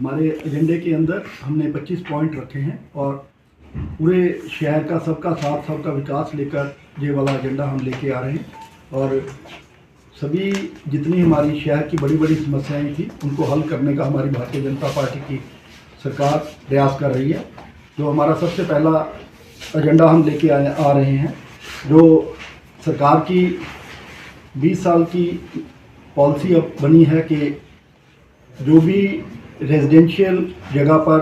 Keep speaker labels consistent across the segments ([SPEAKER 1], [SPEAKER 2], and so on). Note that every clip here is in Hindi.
[SPEAKER 1] हमारे एजेंडे के अंदर हमने 25 पॉइंट रखे हैं और पूरे शहर का सबका साथ सबका विकास लेकर ये वाला एजेंडा हम लेके आ रहे हैं। और सभी जितनी हमारी शहर की बड़ी बड़ी समस्याएं थी उनको हल करने का हमारी भारतीय जनता पार्टी की सरकार प्रयास कर रही है। जो हमारा सबसे पहला एजेंडा हम लेके आ रहे हैं, जो सरकार की 20 साल की पॉलिसी अब बनी है कि जो भी रेजिडेंशियल जगह पर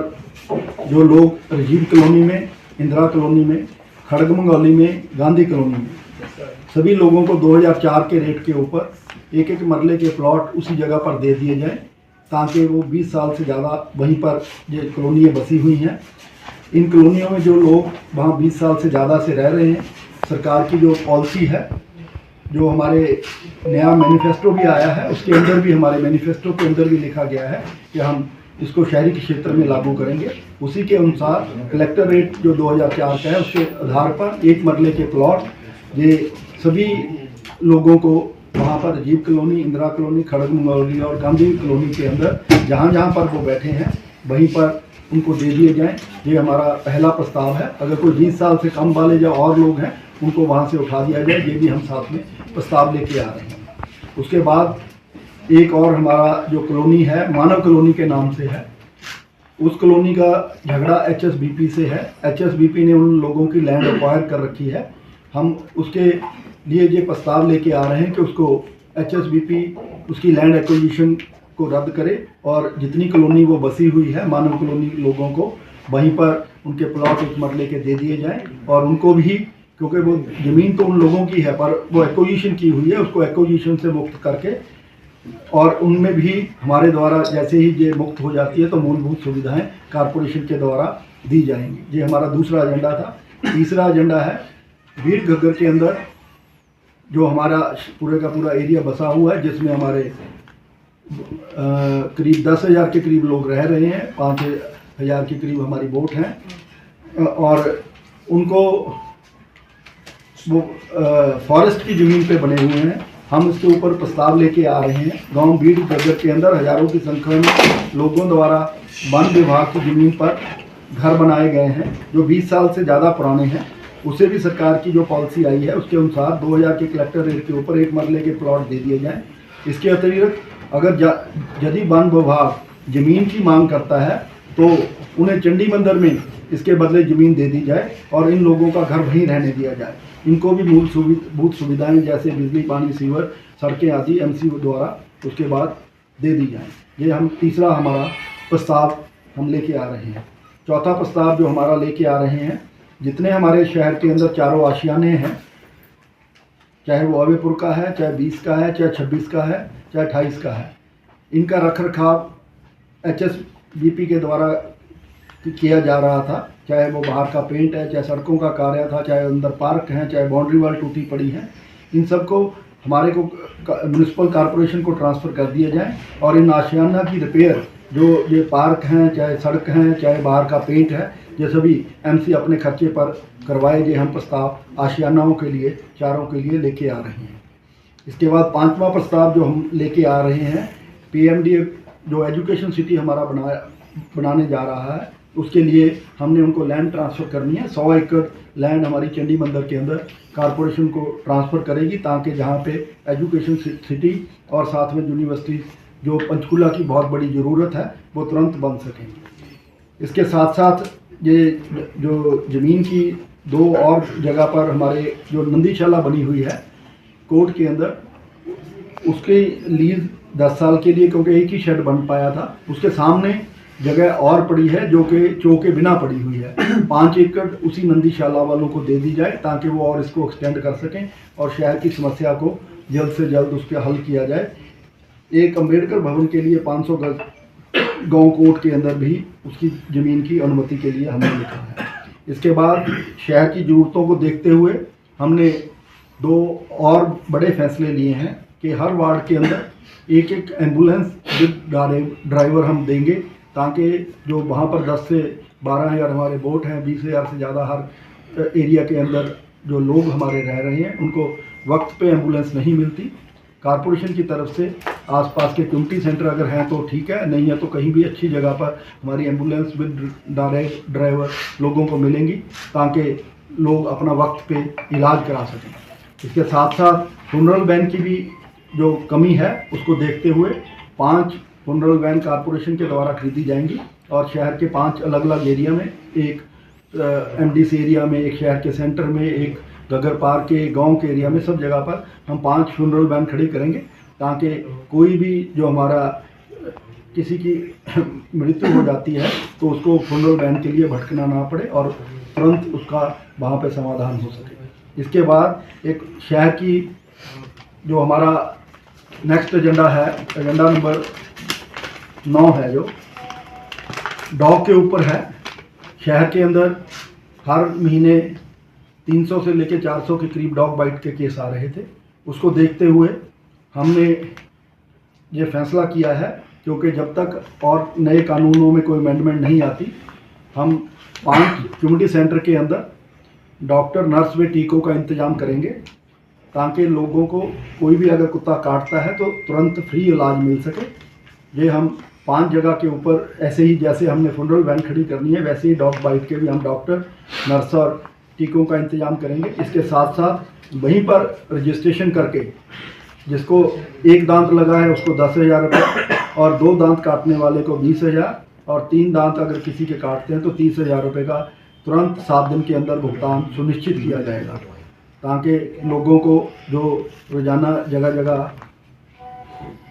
[SPEAKER 1] जो लोग राजीव कॉलोनी में, इंदिरा कॉलोनी में, खड़गमंगौली में, गांधी कॉलोनी में, सभी लोगों को 2004 के रेट के ऊपर एक एक मरले के प्लॉट उसी जगह पर दे दिए जाएं, ताकि वो 20 साल से ज़्यादा वहीं पर ये कॉलोनियाँ बसी हुई हैं। इन कॉलोनियों में जो लोग वहाँ 20 साल से ज़्यादा से रह रहे हैं, सरकार की जो पॉलिसी है, जो हमारे नया मैनिफेस्टो भी आया है, उसके अंदर भी, हमारे मैनिफेस्टो के अंदर भी लिखा गया है कि हम इसको शहरी के क्षेत्र में लागू करेंगे। उसी के अनुसार कलेक्टर रेट जो 2004 का है, उसके आधार पर एक मरले के प्लॉट ये सभी लोगों को वहाँ पर राजीव कॉलोनी, इंदिरा कॉलोनी, खड़गमंगौली और गांधी कॉलोनी के अंदर जहाँ जहाँ पर वो बैठे हैं वहीं पर उनको दे दिए जाएं। ये हमारा पहला प्रस्ताव है। अगर कोई 20 साल से कम वाले जो और लोग हैं उनको वहाँ से उठा दिया जाए, ये भी हम साथ में प्रस्ताव लेके आ रहे हैं। उसके बाद एक और हमारा जो कॉलोनी है, मानव कॉलोनी के नाम से है, उस कॉलोनी का झगड़ा HSBP से है। HSBP ने उन लोगों की लैंड एक्वायर कर रखी है। हम उसके लिए ये प्रस्ताव लेके आ रहे हैं कि उसको HSBP उसकी लैंड एक्विजिशन को रद्द करे और जितनी कॉलोनी वो बसी हुई है मानव कॉलोनी लोगों को, वहीं पर उनके प्लॉट एक मरले के दे दिए जाएं। और उनको भी, क्योंकि वो ज़मीन तो उन लोगों की है पर वो एक्विजिशन की हुई है, उसको एक्विजिशन से मुक्त करके, और उनमें भी हमारे द्वारा जैसे ही ये मुक्त हो जाती है तो मूलभूत सुविधाएं कारपोरेशन के द्वारा दी जाएंगी। ये हमारा दूसरा एजेंडा था। तीसरा एजेंडा है भीड़ घग्गर के अंदर जो हमारा पूरे का पूरा एरिया बसा हुआ है, जिसमें हमारे करीब 10,000 के करीब लोग रह रहे हैं, 5,000 के करीब हमारी वोट हैं, और उनको वो फॉरेस्ट की ज़मीन पे बने हुए हैं। हम इसके ऊपर प्रस्ताव लेके आ रहे हैं। गांव भीड़ घग्गर के अंदर हज़ारों की संख्या में लोगों द्वारा वन विभाग की ज़मीन पर घर बनाए गए हैं जो 20 साल से ज़्यादा पुराने हैं। उसे भी सरकार की जो पॉलिसी आई है उसके अनुसार 2000 के कलेक्टर रेट के ऊपर एक मरले के प्लॉट दे दिए जाएं। इसके अतिरिक्त अगर यदि वन विभाग ज़मीन की मांग करता है तो उन्हें चंडी मंदिर में इसके बदले ज़मीन दे दी जाए और इन लोगों का घर वहीं रहने दिया जाए। इनको भी मूलभूत सुविधाएं जैसे बिजली, पानी, सीवर, सड़कें आदि MC द्वारा उसके बाद दे दी जाएं। ये हम तीसरा हमारा प्रस्ताव हम लेके आ रहे हैं। चौथा प्रस्ताव जो हमारा लेके आ रहे हैं, जितने हमारे शहर के अंदर चारों आशियाने हैं, चाहे वो अवेपुर का है, चाहे 20 का है, चाहे 26 का है, चाहे 28 का है, इनका रख रखाव HSBP के द्वारा किया जा रहा था। चाहे वो बाहर का पेंट है, चाहे सड़कों का कार्य था, चाहे अंदर पार्क हैं, चाहे बाउंड्री वाल टूटी पड़ी है, इन सबको हमारे को म्यूनसिपल कॉरपोरेशन को ट्रांसफ़र कर दिया जाए और इन आशियाना की रिपेयर, जो ये पार्क हैं, चाहे सड़क हैं, चाहे बाहर का पेंट है, ये सभी MC अपने खर्चे पर करवाए। ये हम प्रस्ताव आशियानाओं के लिए, चारों के लिए लेके आ रहे हैं। इसके बाद पांचवा प्रस्ताव जो हम लेके आ रहे हैं, PMD जो एजुकेशन सिटी हमारा बनाने जा रहा है, उसके लिए हमने उनको लैंड ट्रांसफ़र करनी है। 100 एकड़ लैंड हमारी चंडी मंदिर के अंदर कॉरपोरेशन को ट्रांसफ़र करेगी, ताकि जहाँ पे एजुकेशन सिटी और साथ में यूनिवर्सिटी जो पंचकूला की बहुत बड़ी ज़रूरत है वो तुरंत बन सकेंगी। इसके साथ साथ ये जो ज़मीन की 2 और जगह पर हमारे जो नंदीशाला बनी हुई है कोर्ट के अंदर, उसके लीज 10 साल के लिए, क्योंकि एक ही शेड बन पाया था, उसके सामने जगह और पड़ी है जो कि के बिना पड़ी हुई है। 5 एकड़ उसी नंदीशाला वालों को दे दी जाए ताकि वो और इसको एक्सटेंड कर सकें और शहर की समस्या को जल्द से जल्द उसके हल किया जाए। एक अम्बेडकर भवन के लिए 500 गज गांव कोर्ट के अंदर भी उसकी ज़मीन की अनुमति के लिए हमने लिखा है। इसके बाद शहर की ज़रूरतों को देखते हुए हमने 2 और बड़े फैसले लिए हैं कि हर वार्ड के अंदर एक एम्बुलेंस ड्राइवर हम देंगे, ताकि जो वहाँ पर 10 से 12,000 हमारे वोट हैं, 20,000 से ज़्यादा हर एरिया के अंदर जो लोग हमारे रह रहे हैं, उनको वक्त पे एम्बुलेंस नहीं मिलती। कारपोरेशन की तरफ से आसपास के कम्युनिटी सेंटर अगर हैं तो ठीक है, नहीं है तो कहीं भी अच्छी जगह पर हमारी एम्बुलेंस विद डायरेक्ट ड्राइवर लोगों को मिलेंगी ताकि लोग अपना वक्त पे इलाज करा सकें। इसके साथ साथ फ्यूनरल वैन की भी जो कमी है उसको देखते हुए 5 फ्यूनरल वैन कारपोरेशन के द्वारा खरीदी जाएंगी और शहर के 5 अलग अलग एरिया में, एक एमडीसी एरिया में, एक शहर के सेंटर में, एक गगर पार्क के गांव के एरिया में, सब जगह पर हम 5 फ्यूनरल वैन खड़ी करेंगे ताकि कोई भी जो हमारा किसी की मृत्यु हो जाती है तो उसको फ्यूनरल वैन के लिए भटकना ना पड़े और तुरंत उसका वहाँ पे समाधान हो सके। इसके बाद एक शहर की जो हमारा नेक्स्ट एजेंडा है, एजेंडा नंबर 9 है, जो डॉग के ऊपर है। शहर के अंदर हर महीने 300 से लेकर 400 के करीब डॉग बाइट के केस आ रहे थे। उसको देखते हुए हमने ये फैसला किया है, क्योंकि जब तक और नए कानूनों में कोई अमेंडमेंट नहीं आती, हम 5 कम्युनिटी सेंटर के अंदर डॉक्टर, नर्स व टीकों का इंतज़ाम करेंगे ताकि लोगों को कोई भी अगर कुत्ता काटता है तो तुरंत फ्री इलाज मिल सके। ये हम 5 जगह के ऊपर ऐसे ही जैसे हमने फ्यूनरल वैन खड़ी करनी है वैसे ही डॉग बाइट के भी हम डॉक्टर, नर्स और टीकों का इंतजाम करेंगे। इसके साथ साथ वहीं पर रजिस्ट्रेशन करके जिसको 1 दांत लगा है उसको 10,000 रुपये और 2 दांत काटने वाले को 20,000 और 3 दांत अगर किसी के काटते हैं तो 30,000 रुपये का तुरंत 7 दिन के अंदर भुगतान सुनिश्चित किया जाएगा ताकि लोगों को जो रोज़ाना जगह जगह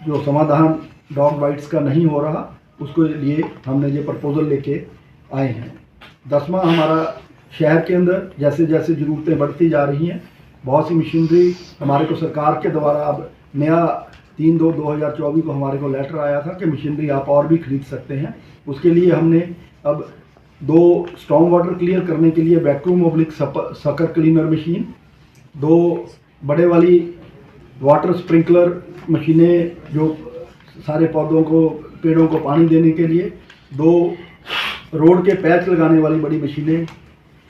[SPEAKER 1] जो समाधान डॉग बाइट्स का नहीं हो रहा उसको लिए हमने ये प्रपोज़ल लेके आए हैं। 10वां हमारा शहर के अंदर जैसे जैसे ज़रूरतें बढ़ती जा रही हैं, बहुत सी मशीनरी हमारे को सरकार के द्वारा अब नया 3/2/2024 को हमारे को लेटर आया था कि मशीनरी आप और भी खरीद सकते हैं। उसके लिए हमने अब 2 स्टॉर्म वाटर क्लियर करने के लिए vacuum oblique sucker cleaner machine, 2 बड़े वाली वाटर स्प्रिंकलर मशीनें जो सारे पौधों को, पेड़ों को पानी देने के लिए, 2 रोड के पैच लगाने वाली बड़ी मशीनें,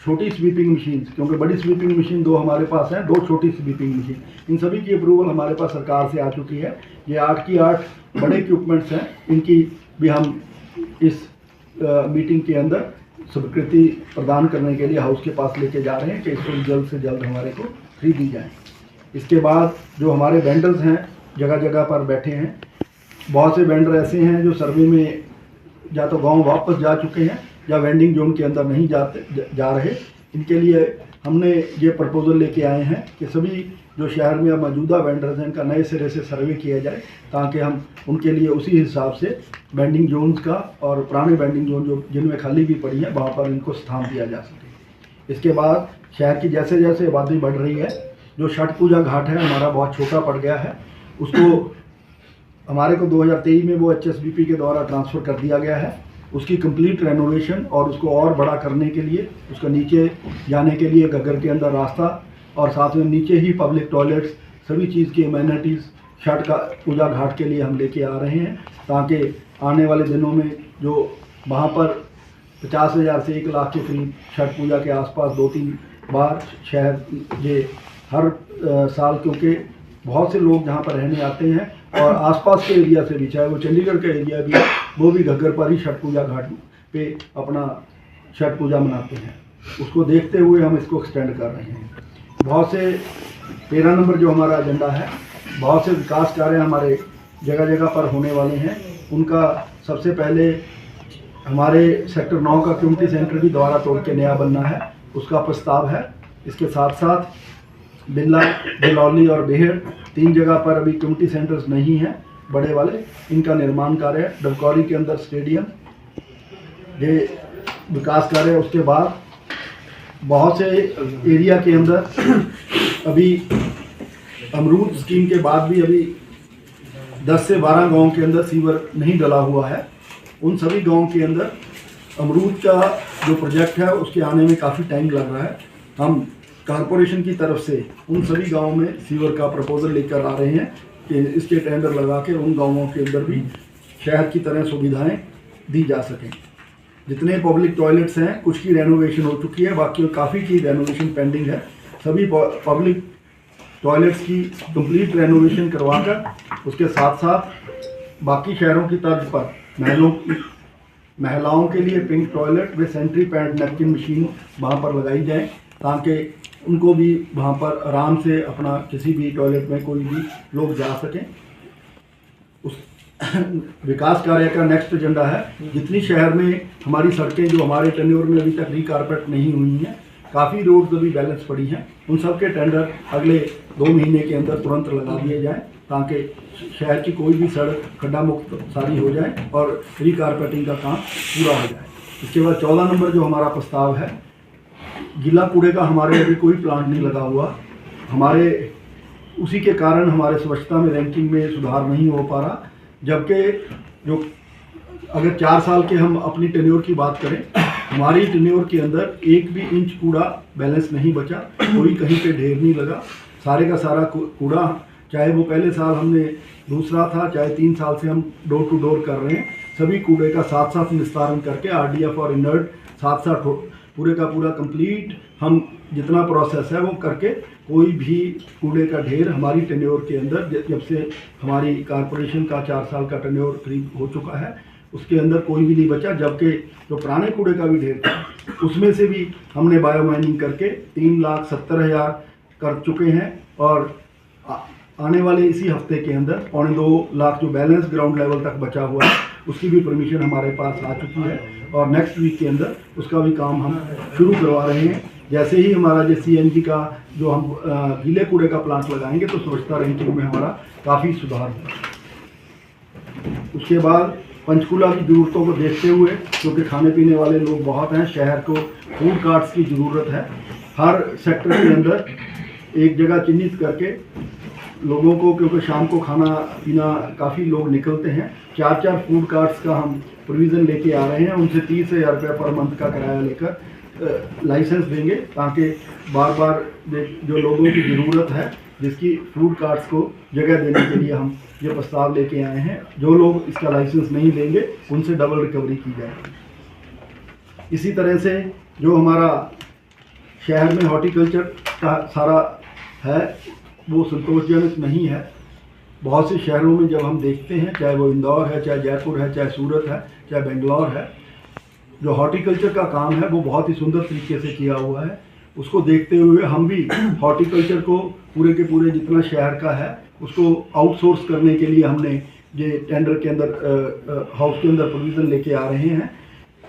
[SPEAKER 1] छोटी स्वीपिंग मशीन, क्योंकि बड़ी स्वीपिंग मशीन 2 हमारे पास हैं, 2 छोटी स्वीपिंग मशीन, इन सभी की अप्रूवल हमारे पास सरकार से आ चुकी है। ये 8 की 8 बड़े इक्विपमेंट्स हैं, इनकी भी हम इस मीटिंग के अंदर स्वीकृति प्रदान करने के लिए हाउस के पास लेके जा रहे हैं कि इसको जल्द से जल्द हमारे को खरीदी जाए। इसके बाद जो हमारे वेंडर्स हैं जगह जगह पर बैठे हैं, बहुत से वेंडर ऐसे हैं जो सर्वे में या तो गांव वापस जा चुके हैं या वेंडिंग जोन के अंदर नहीं जा रहे। इनके लिए हमने ये प्रपोज़ल लेके आए हैं कि सभी जो शहर में अब मौजूदा वेंडर्स हैं इनका नए सिरे से सर्वे किया जाए ताकि हम उनके लिए उसी हिसाब से वेंडिंग जोन्स का और पुराने वेंडिंग जोन जो जिनमें खाली भी पड़ी है वहाँ पर इनको स्थान दिया जा सके। इसके बाद शहर की जैसे जैसे आबादी बढ़ रही है, जो छठ पूजा घाट है हमारा बहुत छोटा पड़ गया है, उसको हमारे को 2023 में वो HSBP के द्वारा ट्रांसफ़र कर दिया गया है। उसकी कंप्लीट रेनोवेशन और उसको और बड़ा करने के लिए, उसका नीचे जाने के लिए घग्गर के अंदर रास्ता और साथ में नीचे ही पब्लिक टॉयलेट्स, सभी चीज़ की एमेनिटीज़ छठ का पूजा घाट के लिए हम लेके आ रहे हैं ताकि आने वाले दिनों में जो वहाँ पर 50,000 से 1 लाख के करीब छठ पूजा के आसपास 2-3 बार शहर ये हर साल, क्योंकि बहुत से लोग जहाँ पर रहने आते हैं और आसपास के एरिया से भी, चाहे वो चंडीगढ़ का एरिया भी है, वो भी घग्गर पर ही छठ पूजा घाट पे अपना छठ पूजा मनाते हैं। उसको देखते हुए हम इसको एक्सटेंड कर रहे हैं। बहुत से 13 नंबर जो हमारा एजेंडा है, बहुत से विकास कार्य हमारे जगह जगह पर होने वाले हैं। उनका सबसे पहले हमारे सेक्टर 9 का कम्युनिटी सेंटर भी द्वारा तोड़ के नया बनना है, उसका प्रस्ताव है। इसके साथ साथ बिल्ला, बिलौली और बेहड़ 3 जगह पर अभी कम्युनिटी सेंटर्स नहीं हैं बड़े वाले, इनका निर्माण कार्य है। डबकौरी के अंदर स्टेडियम, ये विकास कार्य। उसके बाद बहुत से एरिया के अंदर अभी अमरूद स्कीम के बाद भी अभी 10 से 12 गांव के अंदर सीवर नहीं डला हुआ है। उन सभी गांव के अंदर अमरूद का जो प्रोजेक्ट है उसके आने में काफ़ी टाइम लग रहा है। हम कारपोरेशन की तरफ से उन सभी गांवों में सीवर का प्रपोजल लेकर आ रहे हैं कि इसके टेंडर लगा के उन गांवों के अंदर भी शहर की तरह सुविधाएं दी जा सकें। जितने पब्लिक टॉयलेट्स हैं कुछ की रेनोवेशन हो चुकी है, बाकी काफ़ी की रेनोवेशन पेंडिंग है। सभी पब्लिक टॉयलेट्स की कंप्लीट रेनोवेशन करवाकर उसके साथ साथ बाकी शहरों की तर्ज पर महिलाओं के लिए पिंक टॉयलेट व सेंट्री पैड नैपकिन मशीन वहाँ पर लगाई जाए, ताकि उनको भी वहाँ पर आराम से अपना किसी भी टॉयलेट में कोई भी लोग जा सकें। उस विकास कार्य का नेक्स्ट एजेंडा है, जितनी शहर में हमारी सड़कें जो हमारे टेन्योर में अभी तक रिकारपेट नहीं हुई हैं, काफ़ी रोड्स अभी बैलेंस पड़ी हैं, उन सब के टेंडर अगले 2 महीने के अंदर तुरंत लगा दिए जाएं, ताकि शहर की कोई भी सड़क खड्डा मुक्त सारी हो जाए और रिकारपेटिंग का काम पूरा हो जाए। इसके बाद 14 नंबर जो हमारा प्रस्ताव है, गीला कूड़े का हमारे अभी कोई प्लांट नहीं लगा हुआ, हमारे उसी के कारण हमारे स्वच्छता में रैंकिंग में सुधार नहीं हो पा रहा। जबकि जो अगर 4 साल के हम अपनी टेन्योर की बात करें, हमारी टेन्योर के अंदर 1 भी इंच कूड़ा बैलेंस नहीं बचा, कोई कहीं पे ढेर नहीं लगा। सारे का सारा कूड़ा, चाहे वो पहले साल हमने दूसरा था, चाहे 3 साल से हम डोर टू डोर कर रहे हैं, सभी कूड़े का साथ साथ निस्तारण करके RDF और इनर्ट साथ साथ पूरे का पूरा कंप्लीट हम जितना प्रोसेस है वो करके कोई भी कूड़े का ढेर हमारी टेन्योर के अंदर, जब से हमारी कारपोरेशन का 4 साल का टेन्योर करीब हो चुका है, उसके अंदर कोई भी नहीं बचा। जबकि जो पुराने कूड़े का भी ढेर था उसमें से भी हमने बायो माइनिंग करके 3,70,000 कर चुके हैं और आने वाले इसी हफ्ते के अंदर 2.25 लाख जो बैलेंस ग्राउंड लेवल तक बचा हुआ है उसकी भी परमिशन हमारे पास आ चुकी है और नेक्स्ट वीक के अंदर उसका भी काम हम शुरू करवा रहे हैं। जैसे ही हमारा जो CNG का जो हम गीले कूड़े का प्लांट लगाएंगे तो स्वच्छता रैंकिंग में हमारा काफ़ी सुधार होगा। उसके बाद पंचकूला की ज़रूरतों को देखते हुए, क्योंकि खाने पीने वाले लोग बहुत हैं, शहर को फूड कार्ट्स की ज़रूरत है। हर सेक्टर के अंदर एक जगह चिन्हित करके लोगों को, क्योंकि शाम को खाना पीना काफ़ी लोग निकलते हैं, 4-4 फूड कार्ट्स का हम प्रोविज़न लेके आ रहे हैं। उनसे 30,000 रुपये पर मंथ का किराया लेकर लाइसेंस देंगे, ताकि बार बार जो लोगों की ज़रूरत है जिसकी फूड कार्ट्स को जगह देने के लिए हम ये प्रस्ताव लेके आए हैं। जो लोग इसका लाइसेंस नहीं लेंगे उनसे डबल रिकवरी की जाएगी। इसी तरह से जो हमारा शहर में हॉर्टिकल्चर का सारा है वो संतोषजनक नहीं है। बहुत से शहरों में जब हम देखते हैं, चाहे वो इंदौर है, चाहे जयपुर है, चाहे सूरत है, चाहे बेंगलोर है, जो हॉर्टिकल्चर का काम है वो बहुत ही सुंदर तरीके से किया हुआ है। उसको देखते हुए हम भी हॉर्टिकल्चर को पूरे के पूरे जितना शहर का है उसको आउटसोर्स करने के लिए हमने ये टेंडर के अंदर हाउस के अंदर प्रोविज़न लेके आ रहे हैं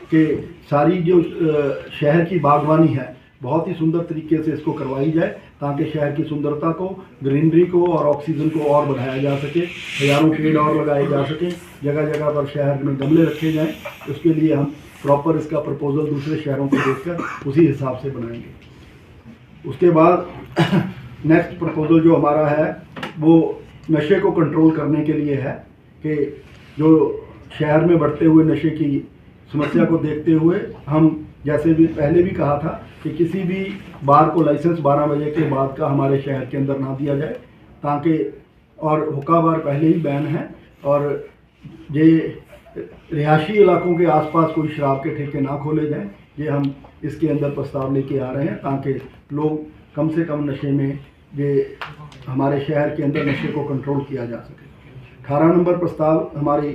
[SPEAKER 1] कि सारी जो शहर की बागवानी है बहुत ही सुंदर तरीके से इसको करवाई जाए, ताकि शहर की सुंदरता को, ग्रीनरी को और ऑक्सीजन को और बढ़ाया जा सके, हज़ारों पेड़ और लगाए जा सकें, जगह जगह पर शहर में गमले रखे जाएं। उसके लिए हम प्रॉपर इसका प्रपोजल दूसरे शहरों को देखकर उसी हिसाब से बनाएंगे। उसके बाद नेक्स्ट प्रपोजल जो हमारा है वो नशे को कंट्रोल करने के लिए है कि जो शहर में बढ़ते हुए नशे की समस्या को देखते हुए हम, जैसे भी पहले भी कहा था, कि किसी भी बार को लाइसेंस 12 बजे के बाद का हमारे शहर के अंदर ना दिया जाए, ताकि, और हुक्का बार पहले ही बैन है, और ये रिहायशी इलाकों के आसपास कोई शराब के ठेके ना खोले जाएं। ये हम इसके अंदर प्रस्ताव लेके आ रहे हैं ताकि लोग कम से कम नशे में, ये हमारे शहर के अंदर नशे को कंट्रोल किया जा सके। 18 नंबर प्रस्ताव हमारी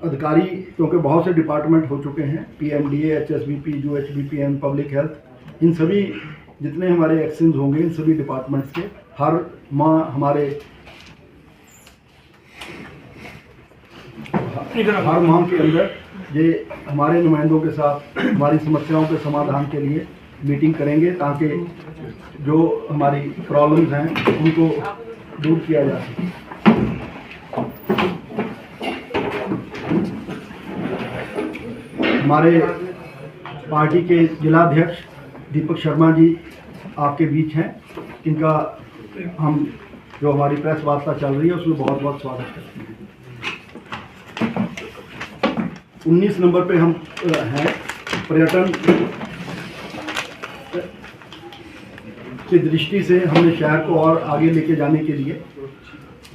[SPEAKER 1] अधिकारी, क्योंकि बहुत से डिपार्टमेंट हो चुके हैं, PMDA, HSBP, UHBPN, public health, इन सभी जितने हमारे एक्शंस होंगे इन सभी डिपार्टमेंट्स के हर माह के अंदर ये हमारे नुमाइंदों के साथ हमारी समस्याओं के समाधान के लिए मीटिंग करेंगे, ताकि जो हमारी प्रॉब्लम्स हैं उनको दूर किया जा सके। हमारे पार्टी के जिलाध्यक्ष दीपक शर्मा जी आपके बीच हैं, इनका हम जो हमारी प्रेस वार्ता चल रही है उसमें बहुत बहुत स्वागत करते हैं। 19 नंबर पे हम हैं, पर्यटन की दृष्टि से हमने शहर को और आगे लेके जाने के लिए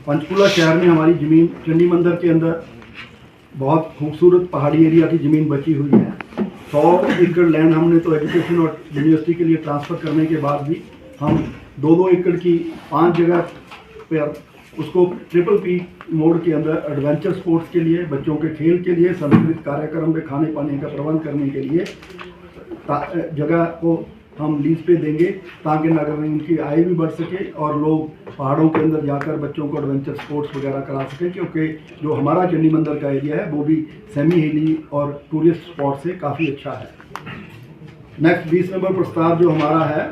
[SPEAKER 1] पंचकूला शहर में हमारी ज़मीन चंडी मंदिर के अंदर बहुत खूबसूरत पहाड़ी एरिया की ज़मीन बची हुई है। 100 एकड़ लैंड हमने तो एजुकेशन और यूनिवर्सिटी के लिए ट्रांसफ़र करने के बाद भी हम 2-2 एकड़ की 5 जगह पर उसको ट्रिपल पी मोड के अंदर एडवेंचर स्पोर्ट्स के लिए, बच्चों के खेल के लिए, सांस्कृतिक कार्यक्रम में खाने पाने का प्रबंध करने के लिए जगह को हम लीज पे देंगे, ताकि नगर निगम की आय भी बढ़ सके और लोग पहाड़ों के अंदर जाकर बच्चों को एडवेंचर स्पोर्ट्स वगैरह करा सकें, क्योंकि जो हमारा चंडी मंदिर का एरिया है वो भी सेमी हिली और टूरिस्ट स्पॉट से काफ़ी अच्छा है। नेक्स्ट 20 नंबर प्रस्ताव जो हमारा है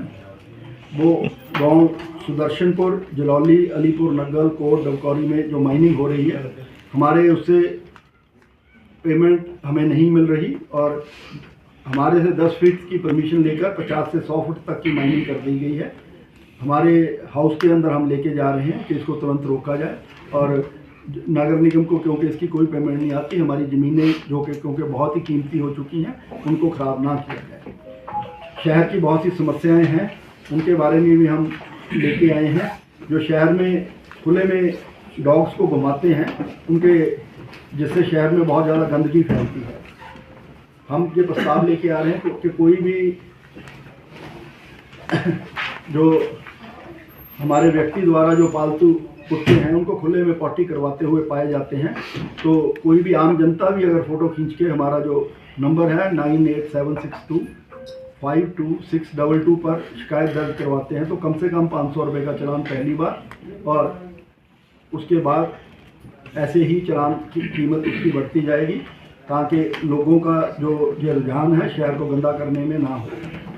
[SPEAKER 1] वो गांव सुदर्शनपुर, जलौली, अलीपुर, नग्गल, कोट, डबकौरी में जो माइनिंग हो रही है, हमारे उससे पेमेंट हमें नहीं मिल रही और हमारे से 10 फीट की परमिशन लेकर 50 से 100 फुट तक की माइनिंग कर दी गई है। हमारे हाउस के अंदर हम लेके जा रहे हैं कि इसको तुरंत रोका जाए और नगर निगम को, क्योंकि इसकी कोई पेमेंट नहीं आती, हमारी ज़मीनें जो कि क्योंकि बहुत ही कीमती हो चुकी हैं, उनको ख़राब ना किया जाए। शहर की बहुत सी समस्याएं हैं, उनके बारे में भी हम लेके आए हैं। जो शहर में खुले में डॉग्स को घुमाते हैं, उनके जिससे शहर में बहुत ज़्यादा गंदगी फैलती है। हम ये प्रस्ताव लेके आ रहे हैं कि कोई भी जो हमारे व्यक्ति द्वारा जो पालतू कुत्ते हैं उनको खुले में पॉटी करवाते हुए पाए जाते हैं, तो कोई भी आम जनता भी अगर फ़ोटो खींच के हमारा जो नंबर है 9876252622 पर शिकायत दर्ज करवाते हैं, तो कम से कम 500 रुपये का चालान पहली बार, और उसके बाद ऐसे ही चालान की कीमत उसकी बढ़ती जाएगी, ताकि लोगों का जो रुझान है शहर को गंदा करने में ना हो।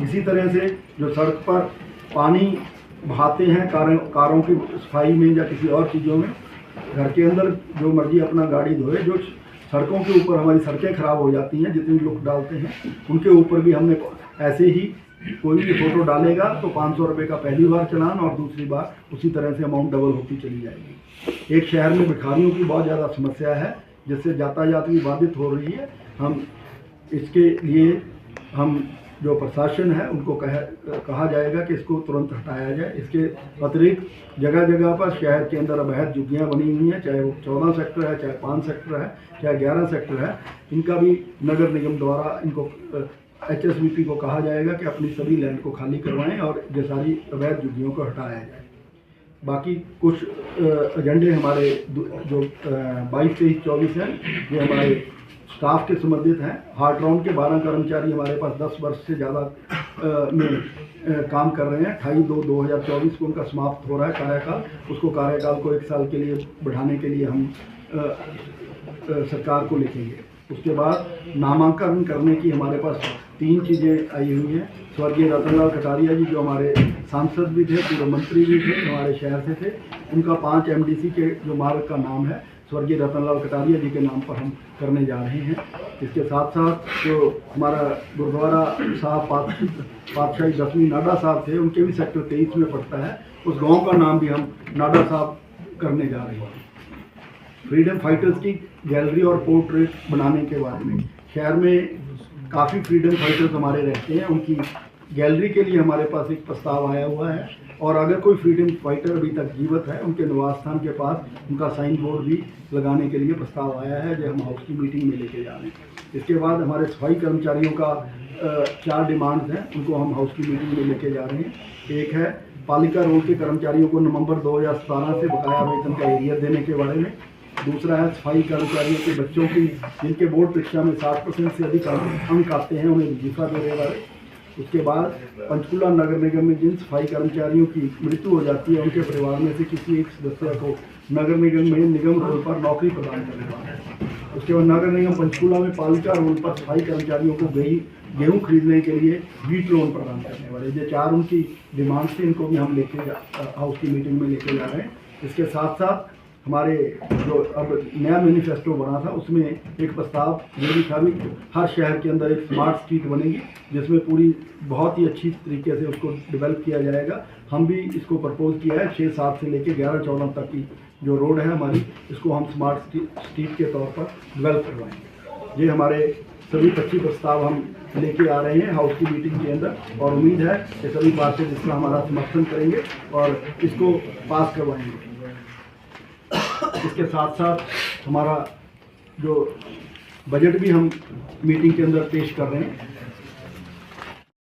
[SPEAKER 1] इसी तरह से जो सड़क पर पानी बहाते हैं कारों की सफाई में या किसी और चीज़ों में, घर के अंदर जो मर्जी अपना गाड़ी धोए, जो सड़कों के ऊपर हमारी सड़कें ख़राब हो जाती हैं जितनी लोग डालते हैं, उनके ऊपर भी हमने ऐसे ही कोई भी फ़ोटो डालेगा तो 500 रुपये का पहली बार चालान और दूसरी बार उसी तरह से अमाउंट डबल होती चली जाएगी। एक शहर में भिखारियों की बहुत ज़्यादा समस्या है, जिससे यातायात भी बाधित हो रही है। हम इसके लिए हम जो प्रशासन है उनको कहा जाएगा कि इसको तुरंत हटाया जाए। इसके अतिरिक्त जगह जगह पर शहर के अंदर अवैध झुग्गियाँ बनी हुई हैं, चाहे वो 14 सेक्टर है, चाहे 5 सेक्टर है, चाहे 11 सेक्टर है, इनका भी नगर निगम द्वारा इनको HSBP को कहा जाएगा कि अपनी सभी लैंड को खाली करवाएं और ये सारी अवैध झुग्गियों को हटाया जाए। बाकी कुछ एजेंडे हमारे जो 22, 23, 24 हैं, ये हमारे स्टाफ के संबंधित हैं। हार्ट राउंड के 12 कर्मचारी हमारे पास 10 वर्ष से ज़्यादा में काम कर रहे हैं। 28/2/2024 को उनका समाप्त हो रहा है कार्यकाल। उसको कार्यकाल को 1 साल के लिए बढ़ाने के लिए हम सरकार को लिखेंगे। उसके बाद नामांकन करने की हमारे पास 3 चीज़ें आई हुई हैं। स्वर्गीय रतनलाल कटारिया जी जो हमारे सांसद भी थे, पूर्व मंत्री भी थे, हमारे शहर से थे, उनका 5 MDC के जो मार्ग का नाम है स्वर्गीय रतनलाल कटारिया जी के नाम पर हम करने जा रहे हैं। इसके साथ साथ जो हमारा गुरुद्वारा साहब पातशाही 10वीं नाडा साहब थे, उनके भी सेक्टर 23 में पड़ता है, उस गांव का नाम भी हम नाडा साहब करने जा रहे हैं। फ्रीडम फाइटर्स की गैलरी और पोर्ट्रेट बनाने के बारे में, शहर में काफ़ी फ्रीडम फाइटर्स हमारे रहते हैं, उनकी गैलरी के लिए हमारे पास एक प्रस्ताव आया हुआ है। और अगर कोई फ्रीडम फाइटर अभी तक जीवित है, उनके निवास स्थान के पास उनका साइन बोर्ड भी लगाने के लिए प्रस्ताव आया है, जो हम हाउस की मीटिंग में लेके जा रहे हैं। इसके बाद हमारे सफाई कर्मचारियों का 4 डिमांड्स हैं, उनको हम हाउस की मीटिंग में लेके जा रहे हैं। एक है पालिका रोड के कर्मचारियों को नवंबर 2017 से बकाया वेतन का एरियर देने के बारे में। दूसरा है सफाई कर्मचारियों के बच्चों की जिनके बोर्ड परीक्षा में 60% से अधिक अंक आते हैं, उन्हें वजीफा देने वाले। उसके बाद पंचकुला नगर निगम में जिन सफाई कर्मचारियों की मृत्यु हो जाती है, उनके परिवार में से किसी एक सदस्य को नगर निगम में निगम रोल पर नौकरी प्रदान करने वाला है। उसके बाद नगर निगम पंचकुला में पालिका रोल पर सफाई कर्मचारियों को गेहूँ खरीदने के लिए व्हीट लोन प्रदान करने वाले। ये 4 उनकी डिमांड्स थी, इनको भी हम लेके हाउस की मीटिंग में लेके जा रहे हैं। इसके साथ साथ हमारे जो अब नया मैनिफेस्टो बना था, उसमें एक प्रस्ताव ये भी था भी हर शहर के अंदर एक स्मार्ट स्ट्रीट बनेगी, जिसमें पूरी बहुत ही अच्छी तरीके से उसको डेवलप किया जाएगा। हम भी इसको प्रपोज किया है। 6-7 से लेके 11-14 तक की जो रोड है हमारी, इसको हम स्मार्ट स्ट्रीट के तौर पर डेवलप करवाएंगे। ये हमारे सभी 25 प्रस्ताव हम लेके आ रहे हैं हाउस की मीटिंग के अंदर, और उम्मीद है कि सभी पार्षद इसका हमारा समर्थन करेंगे और इसको पास करवाएंगे। इसके साथ साथ हमारा जो बजट भी हम मीटिंग के अंदर पेश कर रहे हैं,